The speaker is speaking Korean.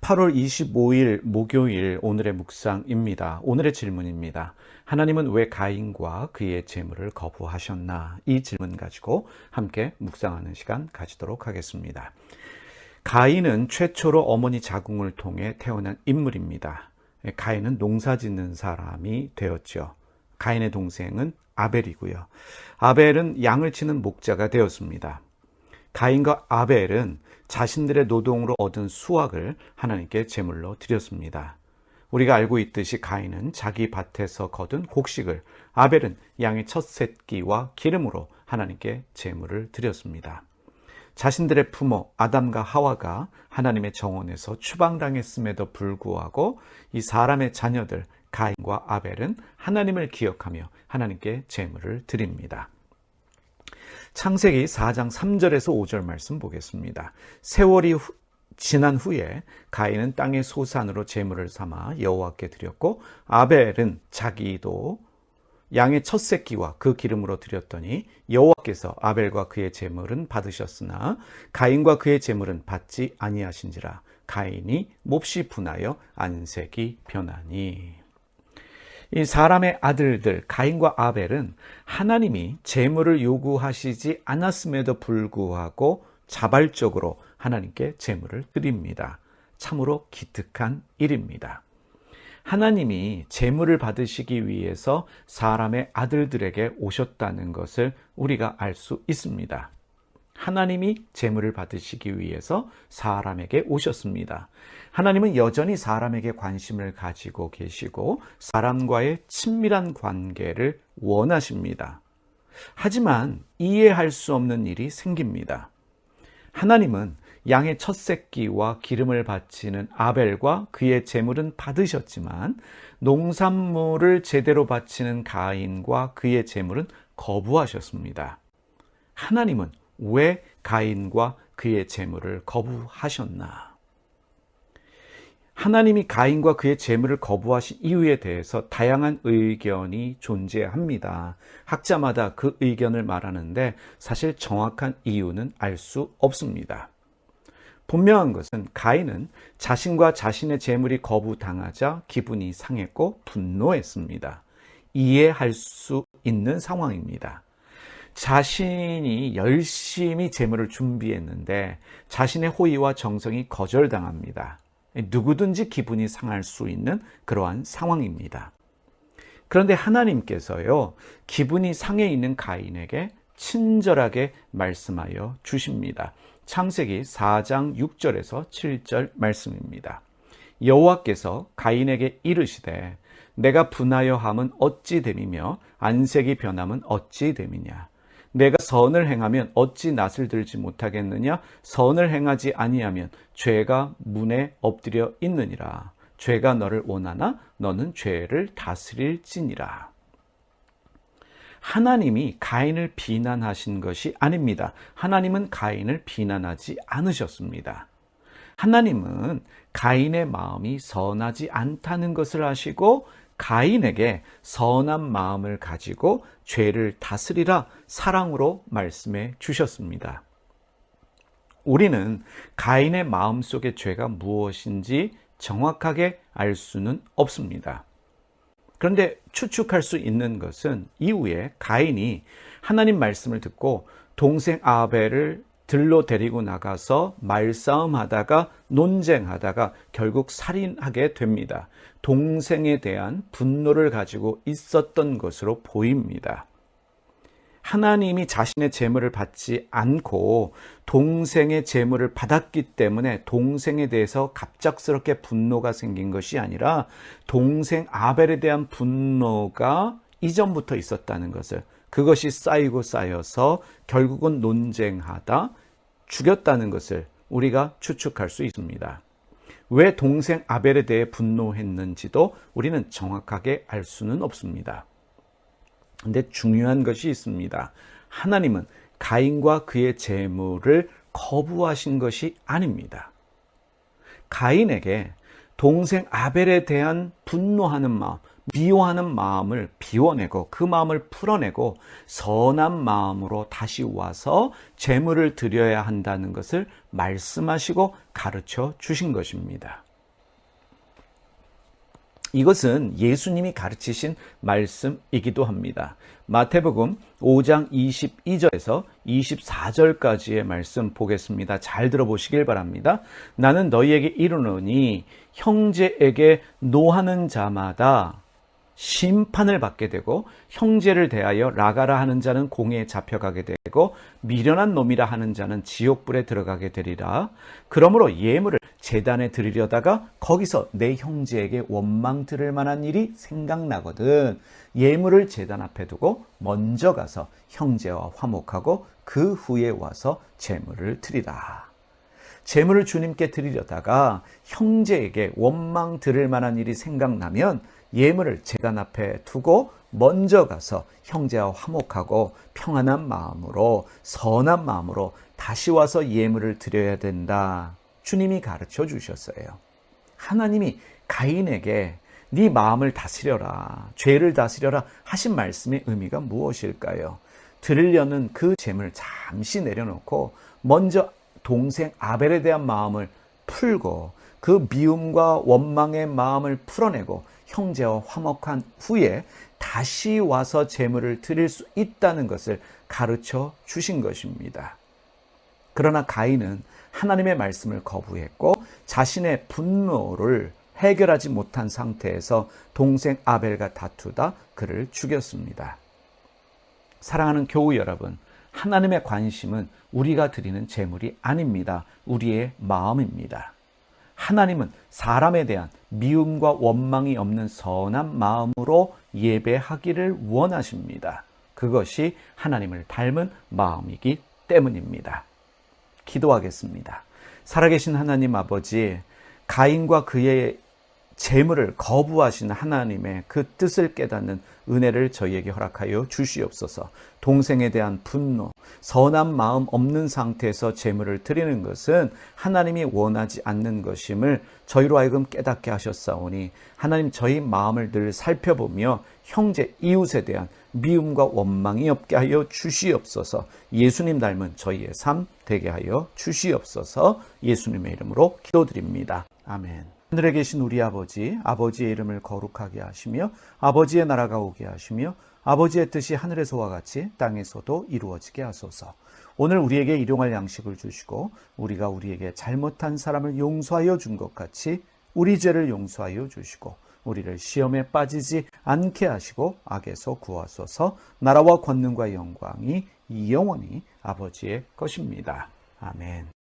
8월 25일 목요일 오늘의 묵상입니다. 오늘의 질문입니다. 하나님은 왜 가인과 그의 재물을 거부하셨나? 이 질문 가지고 함께 묵상하는 시간 가지도록 하겠습니다. 가인은 최초로 어머니 자궁을 통해 태어난 인물입니다. 가인은 농사 짓는 사람이 되었죠. 가인의 동생은 아벨이고요. 아벨은 양을 치는 목자가 되었습니다. 가인과 아벨은 자신들의 노동으로 얻은 수확을 하나님께 제물로 드렸습니다. 우리가 알고 있듯이 가인은 자기 밭에서 거둔 곡식을, 아벨은 양의 첫 새끼와 기름으로 하나님께 제물을 드렸습니다. 자신들의 부모 아담과 하와가 하나님의 정원에서 추방당했음에도 불구하고 이 사람의 자녀들 가인과 아벨은 하나님을 기억하며 하나님께 제물을 드립니다. 창세기 4장 3절에서 5절 말씀 보겠습니다. 세월이 지난 후에 가인은 땅의 소산으로 제물을 삼아 여호와께 드렸고 아벨은 자기도 양의 첫 새끼와 그 기름으로 드렸더니 여호와께서 아벨과 그의 제물은 받으셨으나 가인과 그의 제물은 받지 아니하신지라. 가인이 몹시 분하여 안색이 변하니. 이 사람의 아들들 가인과 아벨은 하나님이 제물을 요구하시지 않았음에도 불구하고 자발적으로 하나님께 제물을 드립니다. 참으로 기특한 일입니다. 하나님이 제물을 받으시기 위해서 사람의 아들들에게 오셨다는 것을 우리가 알 수 있습니다. 하나님이 제물을 받으시기 위해서 사람에게 오셨습니다. 하나님은 여전히 사람에게 관심을 가지고 계시고 사람과의 친밀한 관계를 원하십니다. 하지만 이해할 수 없는 일이 생깁니다. 하나님은 양의 첫 새끼와 기름을 바치는 아벨과 그의 제물은 받으셨지만 농산물을 제대로 바치는 가인과 그의 제물은 거부하셨습니다. 하나님은 왜 가인과 그의 제물을 거부하셨나? 하나님이 가인과 그의 제물을 거부하신 이유에 대해서 다양한 의견이 존재합니다. 학자마다 그 의견을 말하는데 사실 정확한 이유는 알 수 없습니다. 분명한 것은 가인은 자신과 자신의 제물이 거부당하자 기분이 상했고 분노했습니다. 이해할 수 있는 상황입니다. 자신이 열심히 제물을 준비했는데 자신의 호의와 정성이 거절당합니다. 누구든지 기분이 상할 수 있는 그러한 상황입니다. 그런데 하나님께서요, 기분이 상해 있는 가인에게 친절하게 말씀하여 주십니다. 창세기 4장 6절에서 7절 말씀입니다. 여호와께서 가인에게 이르시되 내가 분하여 함은 어찌 됨이며 안색이 변함은 어찌 됨이냐. 내가 선을 행하면 어찌 낯을 들지 못하겠느냐. 선을 행하지 아니하면 죄가 문에 엎드려 있느니라. 죄가 너를 원하나 너는 죄를 다스릴지니라. 하나님이 가인을 비난하신 것이 아닙니다. 하나님은 가인을 비난하지 않으셨습니다. 하나님은 가인의 마음이 선하지 않다는 것을 아시고 가인에게 선한 마음을 가지고 죄를 다스리라 사랑으로 말씀해 주셨습니다. 우리는 가인의 마음속의 죄가 무엇인지 정확하게 알 수는 없습니다. 그런데 추측할 수 있는 것은 이후에 가인이 하나님 말씀을 듣고 동생 아벨을 들로 데리고 나가서 말싸움하다가 논쟁하다가 결국 살인하게 됩니다. 동생에 대한 분노를 가지고 있었던 것으로 보입니다. 하나님이 자신의 제물을 받지 않고 동생의 제물을 받았기 때문에 동생에 대해서 갑작스럽게 분노가 생긴 것이 아니라 동생 아벨에 대한 분노가 이전부터 있었다는 것을, 그것이 쌓이고 쌓여서 결국은 논쟁하다 죽였다는 것을 우리가 추측할 수 있습니다. 왜 동생 아벨에 대해 분노했는지도 우리는 정확하게 알 수는 없습니다. 그런데 중요한 것이 있습니다. 하나님은 가인과 그의 제물을 거부하신 것이 아닙니다. 가인에게 동생 아벨에 대한 분노하는 마음, 미워하는 마음을 비워내고 그 마음을 풀어내고 선한 마음으로 다시 와서 제물을 드려야 한다는 것을 말씀하시고 가르쳐 주신 것입니다. 이것은 예수님이 가르치신 말씀이기도 합니다. 마태복음 5장 22절에서 24절까지의 말씀 보겠습니다. 잘 들어보시길 바랍니다. 나는 너희에게 이르노니 형제에게 노하는 자마다 심판을 받게 되고 형제를 대하여 라가라 하는 자는 공회에 잡혀가게 되고 미련한 놈이라 하는 자는 지옥불에 들어가게 되리라. 그러므로 예물을 제단에 드리려다가 거기서 내 형제에게 원망 들을 만한 일이 생각나거든 예물을 제단 앞에 두고 먼저 가서 형제와 화목하고 그 후에 와서 제물을 드리라. 제물을 주님께 드리려다가 형제에게 원망 들을 만한 일이 생각나면 예물을 제단 앞에 두고 먼저 가서 형제와 화목하고 평안한 마음으로 선한 마음으로 다시 와서 예물을 드려야 된다. 주님이 가르쳐 주셨어요. 하나님이 가인에게 네 마음을 다스려라, 죄를 다스려라 하신 말씀의 의미가 무엇일까요? 드리려는 그 재물을 잠시 내려놓고 먼저 동생 아벨에 대한 마음을 풀고 그 미움과 원망의 마음을 풀어내고 형제와 화목한 후에 다시 와서 제물을 드릴 수 있다는 것을 가르쳐 주신 것입니다. 그러나 가인은 하나님의 말씀을 거부했고 자신의 분노를 해결하지 못한 상태에서 동생 아벨과 다투다 그를 죽였습니다. 사랑하는 교우 여러분, 하나님의 관심은 우리가 드리는 제물이 아닙니다. 우리의 마음입니다. 하나님은 사람에 대한 미움과 원망이 없는 선한 마음으로 예배하기를 원하십니다. 그것이 하나님을 닮은 마음이기 때문입니다. 기도하겠습니다. 살아계신 하나님 아버지, 가인과 그의 재물을 거부하신 하나님의 그 뜻을 깨닫는 은혜를 저희에게 허락하여 주시옵소서. 동생에 대한 분노, 선한 마음 없는 상태에서 재물을 드리는 것은 하나님이 원하지 않는 것임을 저희로 하여금 깨닫게 하셨사오니 하나님 저희 마음을 늘 살펴보며 형제 이웃에 대한 미움과 원망이 없게 하여 주시옵소서. 예수님 닮은 저희의 삶 되게 하여 주시옵소서. 예수님의 이름으로 기도드립니다. 아멘. 하늘에 계신 우리 아버지, 아버지의 이름을 거룩하게 하시며 아버지의 나라가 오게 하시며 아버지의 뜻이 하늘에서와 같이 땅에서도 이루어지게 하소서. 오늘 우리에게 일용할 양식을 주시고 우리가 우리에게 잘못한 사람을 용서하여 준 것 같이 우리 죄를 용서하여 주시고 우리를 시험에 빠지지 않게 하시고 악에서 구하소서. 나라와 권능과 영광이 영원히 아버지의 것입니다. 아멘.